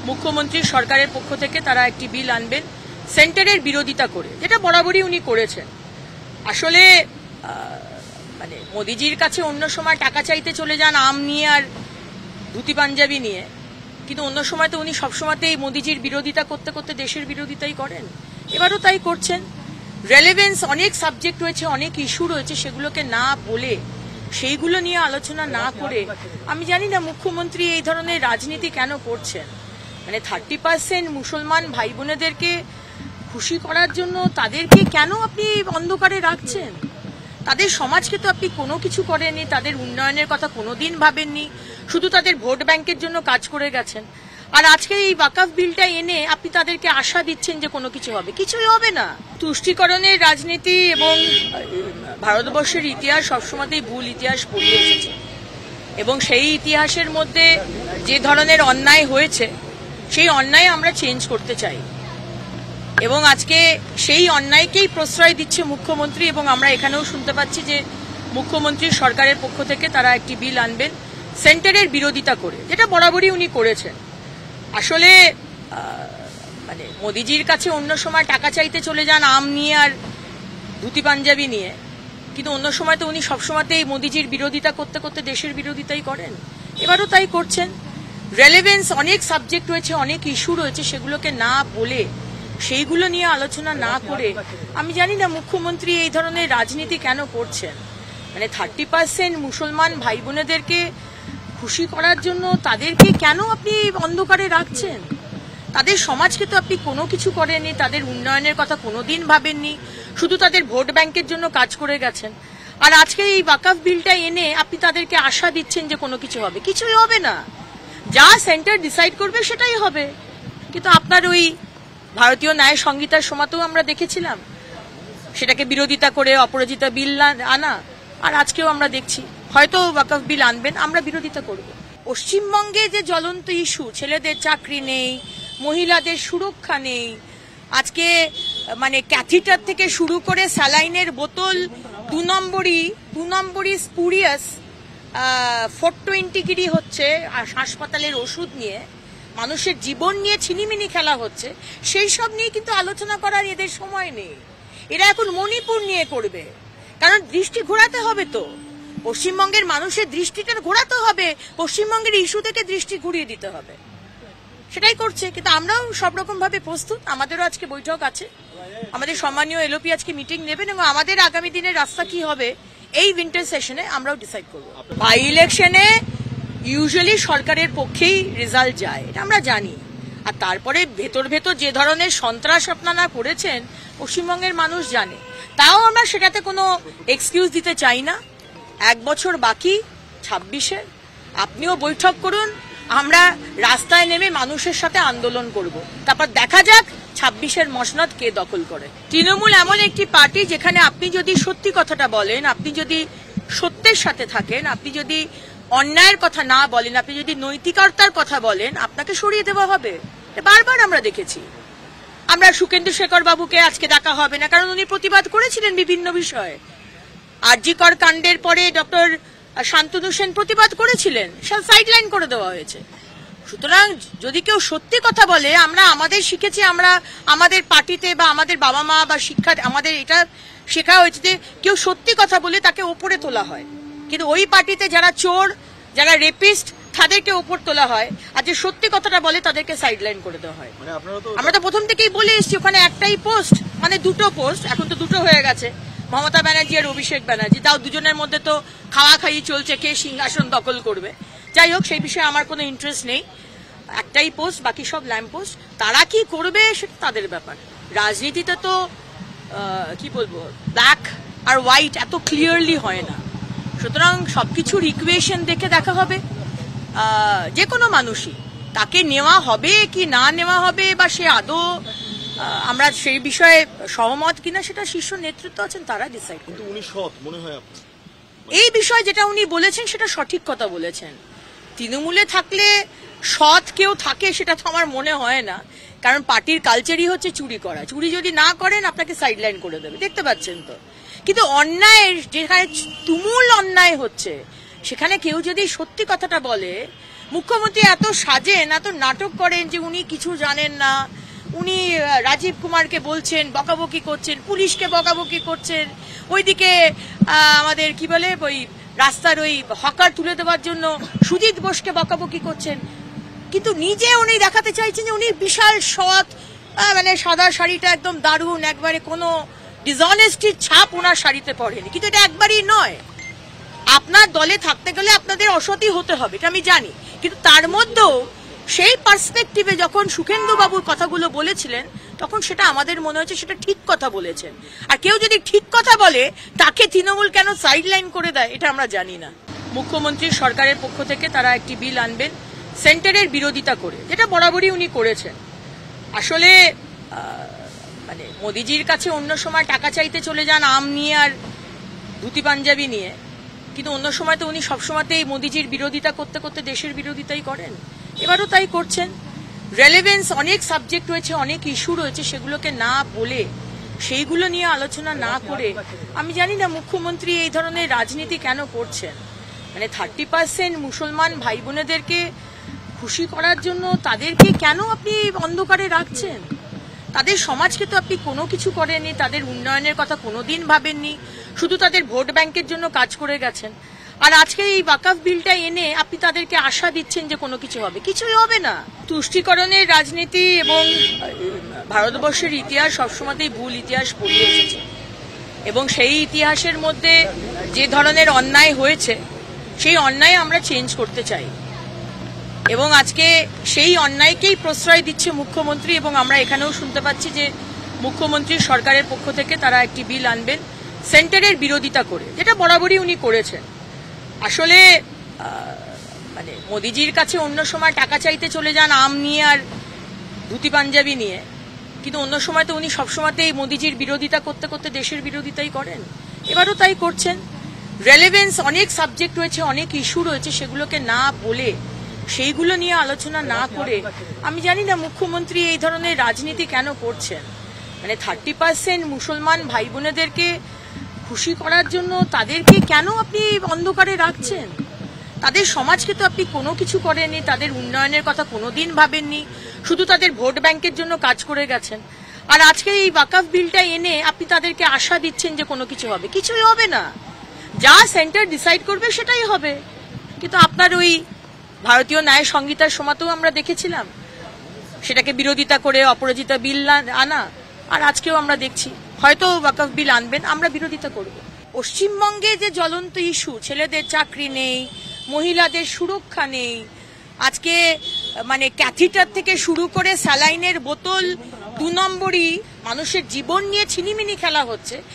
মুখ্যমন্ত্রীর সরকারের পক্ষ থেকে তারা একটি বিল আনবেন সেন্টারের বিরোধিতা করে, যেটা বরাবরই উনি করেছেন। আসলে মানে মোদিজির কাছে অন্য সময় টাকা চাইতে চলে যান আম নিয়ে আর ধুতি পাঞ্জাবি নিয়ে, কিন্তু অন্য সময় তো উনি সবসময়তেই মোদিজির বিরোধিতা করতে করতে দেশের বিরোধিতাই করেন। এবারও তাই করছেন। রেলেভেন্স অনেক সাবজেক্ট রয়েছে, অনেক ইস্যু রয়েছে, সেগুলোকে না বলে, সেইগুলো নিয়ে আলোচনা না করে, আমি জানি না মুখ্যমন্ত্রী এই ধরনের রাজনীতি কেন করছেন। মানে 30% মুসলমান ভাই বোনেদেরকে খুশি করার জন্য তাদেরকে কেন আপনি অন্ধকারে রাখছেন? তাদের সমাজকে তো আপনি কোনো কিছু করেননি, তাদের উন্নয়নের কথা কোনোদিন ভাবেননি, শুধু তাদের ভোট ব্যাংকের জন্য কাজ করে গেছেন। আর আজকে এই ওয়াকফ বিলটা এনে আপনি তাদেরকে আশা দিচ্ছেন যে কোনো কিছু হবে, কিছুই হবে না। তুষ্টিকরণের রাজনীতি এবং ভারতবর্ষের ইতিহাস সবসময়তেই ভুল ইতিহাস পড়িয়ে এসেছে, এবং সেই ইতিহাসের মধ্যে যে ধরনের অন্যায় হয়েছে সেই অন্যায় আমরা চেঞ্জ করতে চাই, এবং আজকে সেই অন্যায়কেই প্রশ্রয় দিচ্ছে মুখ্যমন্ত্রী। এবং আমরা এখানেও শুনতে পাচ্ছি যে মুখ্যমন্ত্রীর সরকারের পক্ষ থেকে তারা একটি বিল আনবেন সেন্টারের বিরোধিতা করে, যেটা বরাবরই উনি করেছেন। আসলে মানে মোদিজির কাছে অন্য সময় টাকা চাইতে চলে যান আম নিয়ে আর ধুতি পাঞ্জাবি নিয়ে, কিন্তু অন্য সময় তো উনি সবসময়তেই মোদিজির বিরোধিতা করতে করতে দেশের বিরোধিতাই করেন। এবারও তাই করছেন। রেলেভেন্স অনেক সাবজেক্ট রয়েছে, অনেক ইস্যু রয়েছে, সেগুলোকে না বলে, সেইগুলো নিয়ে আলোচনা না করে, আমি জানি না মুখ্যমন্ত্রী এই ধরনের রাজনীতি কেন করছেন। মানে 30% মুসলমান ভাই বোনেদেরকে খুশি করার জন্য তাদেরকে কেন আপনি অন্ধকারে রাখছেন? তাদের সমাজকে তো আপনি কোনো কিছু করেননি, তাদের উন্নয়নের কথা কোনোদিন ভাবেননি, শুধু তাদের ভোট ব্যাংকের জন্য কাজ করে গেছেন। আর আজকে এই ওয়াকফ বিলটা এনে আপনি তাদেরকে আশা দিচ্ছেন যে কোনো কিছু হবে, কিছুই হবে না। যা সেন্টার ডিসাইড করবে সেটাই হবে। কিন্তু আপনার ওই ভারতীয় ন্যায় সংহিতার সময়তেও আমরা দেখেছিলাম সেটাকে বিরোধিতা করে অপরাজিতা বিল আনা, আর আজকেও আমরা দেখছি হয়তো ওয়াকফ বিল আনবেন, আমরা বিরোধিতা করব। পশ্চিমবঙ্গে যে জ্বলন্ত ইস্যু, ছেলেদের চাকরি নেই, মহিলাদের সুরক্ষা নেই, আজকে মানে ক্যাথিটার থেকে শুরু করে স্যালাইনের বোতল 2 নম্বরই স্পুরিয়াস 420 গিরি হচ্ছে, আর হাসপাতালের ওষুধ নিয়ে, মানুষের জীবন নিয়ে ছিনিমিনি খেলা হচ্ছে, সেই সব নিয়ে কিন্তু আলোচনা করার এদের সময় নেই। এরা এখন মণিপুর নিয়ে করবে, কারণ দৃষ্টি ঘোরাতে হবে তো, পশ্চিমবঙ্গের মানুষের দৃষ্টিটা ঘোরাতে হবে, পশ্চিমবঙ্গের ইস্যু থেকে দৃষ্টি ঘুরিয়ে দিতে হবে, সেটাই করছে। কিন্তু আমরাও সব রকম ভাবে প্রস্তুত। আমাদেরও আজকে বৈঠক আছে, আমাদের সম্মানীয় এলওপি আজকে মিটিং নেবেন, এবং আমাদের আগামী দিনের রাস্তা কি হবে এই উইন্টার সেশনে আমরাও ডিসাইড করব। বাই ইলেকশনে ইউজুয়ালি সরকারের পক্ষেই রেজাল্ট যায়, এটা আমরা জানি। আর তারপরে ভেতর যে ধরনের সন্ত্রাস আপনারা করেছেন পশ্চিমবঙ্গের মানুষ জানে, তাও আমরা সেটাতে কোনো এক্সকিউজ দিতে চাই না। 1 বছর বাকি 26-এর, আপনিও বৈঠক করুন, আমরা রাস্তায় নেমে মানুষের সাথে আন্দোলন করব, তারপর দেখা যাক 26-এর মসনদ কে দখল করে। তৃণমূল এমন একটি পার্টি যেখানে আপনি যদি সত্যি কথাটা বলেন, আপনি যদি সত্যের সাথে থাকেন, আপনি যদি অন্যায়ের কথা না বলেন, আপনি যদি নৈতিকতার কথা বলেন, আপনাকে সরিয়ে দেওয়া হবে। বারবার আমরা দেখেছি। আমরা সুকেন্দু শেখর বাবুকে আজকে ডাকা হবে না, কারণ উনি প্রতিবাদ করেছিলেন বিভিন্ন বিষয়ে। আরজি কর কাণ্ডের পরে ডক্টর শান্তনু সেন প্রতিবাদ করেছিলেন, সাইডলাইন করে দেওয়া হয়েছে। সুতরাং যদি কেউ সত্যি কথা বলে, আমরা আমাদের শিখেছি, আমরা আমাদের পার্টিতে বা আমাদের বাবা মা বা শিক্ষা আমাদের এটা শেখা হয়েছে যে কেউ সত্যি কথা বলে তাকে ওপরে তোলা হয়, কিন্তু ওই পার্টিতে যারা চোর, যারা রেপিস্ট, তাদেরকে ওপর তোলা হয়, আর যে সত্যি কথাটা বলে তাদেরকে সাইডলাইন করে দেওয়া হয়। আমরা তো প্রথম থেকেই বলে এসেছি ওখানে একটাই পোস্ট, মানে 2টো পোস্ট, এখন তো 2টো হয়ে গেছে, মমতা ব্যানার্জি আর অভিষেক ব্যানার্জি। তাও দুজনের মধ্যে তো খাওয়াখাই চলছে কে সিংহাসন দখল করবে। যাই হোক, সেই বিষয়ে আমার কোনো ইন্টারেস্ট নেই। একটাই পোস্ট, বাকি সব ল্যাম্প পোস্ট। তারা কি করবে সেটা তাদের ব্যাপার। রাজনীতিতে তো কি বলবো, ব্ল্যাক আর হোয়াইট এত ক্লিয়ারলি হয় না। সুতরাং সবকিছুর ইকুয়েশন দেখে দেখা হবে। যে কোনো মানুষই তাকে নেওয়া হবে কি না নেওয়া হবে, বা সে আদৌ আমরা সেই বিষয়ে সহমত কিনা, সেটা শীর্ষ নেতৃত্ব আছেন, তারা ডিসাইড করবে। উনি সৎ মনে হয় আপনার? এই বিষয়ে যেটা উনি বলেছেন সেটা সঠিক কথা বলেছেন। তৃণমূলে থাকলে সৎ কেউ থাকে সেটা তো আমার মনে হয় না, কারণ পার্টির কালচারই হচ্ছে চুরি করা। চুরি যদি না করেন আপনাকে সাইডলাইন করে দেবে, দেখতে পাচ্ছেন তো। কিন্তু অন্যায় যেখানে তুমুল অন্যায় হচ্ছে, সেখানে কেউ যদি সত্যি কথাটা বলে, মুখ্যমন্ত্রী এত সাজেন, এত নাটক করেন যে উনি কিছু জানেন না। উনি রাজীব কুমারকে বলছেন, বকাবকি করছেন, পুলিশকে বকাবকি করছেন, ওইদিকে আমাদের কি বলে ওই রাস্তার ওই হকার তুলে দেওয়ার জন্য সুজিত বোসকে বকাবকি করছেন। কিন্তু নিজে উনি দেখাতে চাইছেন যে উনি বিশাল সৎ, মানে সাদা শাড়িটা একদম দারুণ, একবারে কোনো ডিসঅনেস্টির ছাপ ওনার শাড়িতে পড়েনি। কিন্তু এটা একবারই নয়, আপনার দলে থাকতে গেলে আপনাদের অসতী হতে হবে, এটা আমি জানি। কিন্তু তার মধ্যেও সেই পার্সপেক্টিভে যখন সুখেন্দু বাবুর কথাগুলো বলেছিলেন, তখন সেটা আমাদের মনে হচ্ছে সেটা ঠিক কথা বলেছেন। আর কেউ যদি ঠিক কথা বলে তাকে তৃণমূল কেন সাইডলাইন করে দেয় এটা আমরা জানি না। মুখ্যমন্ত্রী সরকারের পক্ষ থেকে তারা একটি বিল আনবেন সেন্টারের বিরোধিতা করে, যেটা বরাবরই উনি করেছেন। আসলে মানে মোদিজির কাছে অন্য সময় টাকা চাইতে চলে যান আম নিয়ে আর ধুতি পাঞ্জাবি নিয়ে, কিন্তু অন্য সময় তো উনি সবসময়তেই মোদিজির বিরোধিতা করতে করতে দেশের বিরোধিতাই করেন। এবারও তাই করছেন। রেলেভেন্স অনেক সাবজেক্ট রয়েছে, অনেক ইস্যু রয়েছে, সেগুলোকে না বলে, সেইগুলো নিয়ে আলোচনা না করে, আমি জানি না মুখ্যমন্ত্রী এই ধরনের রাজনীতি কেন করছেন। মানে 30% মুসলমান ভাই বোনেদেরকে খুশি করার জন্য তাদেরকে কেন আপনি অন্ধকারে রাখছেন? তাদের সমাজকে তো আপনি কোনো কিছু করেননি, তাদের উন্নয়নের কথা কোনোদিন ভাবেননি, শুধু তাদের ভোট ব্যাংকের জন্য কাজ করে গেছেন। আর আজকে এই ওয়াকফ বিলটা এনে আপনি তাদেরকে আশা দিচ্ছেন যে কোনো কিছু হবে, কিছুই হবে না। তুষ্টিকরণের রাজনীতি এবং ভারতবর্ষের ইতিহাস সবসময়তেই ভুল ইতিহাস পড়িয়ে এসেছে, এবং সেই ইতিহাসের মধ্যে যে ধরনের অন্যায় হয়েছে সেই অন্যায় আমরা চেঞ্জ করতে চাই, এবং আজকে সেই অন্যায়কেই প্রশ্রয় দিচ্ছে মুখ্যমন্ত্রী। এবং আমরা এখানেও শুনতে পাচ্ছি যে মুখ্যমন্ত্রী সরকারের পক্ষ থেকে তারা একটি বিল আনবেন সেন্টারের বিরোধিতা করে, যেটা বরাবরই উনি করেছেন। আসলে মানে মোদিজির কাছে অন্য সময় টাকা চাইতে চলে যান আম নিয়ে আর ধুতি পাঞ্জাবি নিয়ে, কিন্তু অন্য সময় তো উনি সবসময়তেই মোদিজির বিরোধিতা করতে করতে দেশের বিরোধিতাই করেন। এবারও তাই করছেন। রেলেভেন্স অনেক সাবজেক্ট রয়েছে, অনেক ইস্যু রয়েছে, সেগুলোকে না বলে, সেইগুলো নিয়ে আলোচনা না করে, আমি জানি না মুখ্যমন্ত্রী এই ধরনের রাজনীতি কেন করছেন। মানে 30% মুসলমান ভাই বোনেদেরকে খুশি করার জন্য তাদেরকে কেন আপনি অন্ধকারে রাখছেন? তাদের সমাজকে তো আপনি কোনো কিছু করেননি, তাদের উন্নয়নের কথা কোনোদিন ভাবেননি, শুধু তাদের ভোট ব্যাংকের জন্য কাজ করে গেছেন। আর আজকে এই ওয়াকফ বিলটা এনে আপনি তাদেরকে আশা দিচ্ছেন যে কোনো কিছু হবে, কিছুই হবে না। যা সেন্টার ডিসাইড করবে সেটাই হবে। কিন্তু আপনার ওই ভারতীয় ন্যায় সংহিতার সময়তেও আমরা দেখেছিলাম সেটাকে বিরোধিতা করে অপরাজিতা বিল আনা, আর আজকেও আমরা দেখছি হয়তো ওয়াকফ বিল আনবেন, আমরা বিরোধিতা করব। পশ্চিমবঙ্গে যে জ্বলন্ত ইস্যু, ছেলেদের চাকরি নেই, মহিলাদের সুরক্ষা নেই, আজকে মানে ক্যাথিটার থেকে শুরু করে স্যালাইনের বোতল 2 নম্বরই, মানুষের জীবন নিয়ে ছিনিমিনি খেলা হচ্ছে,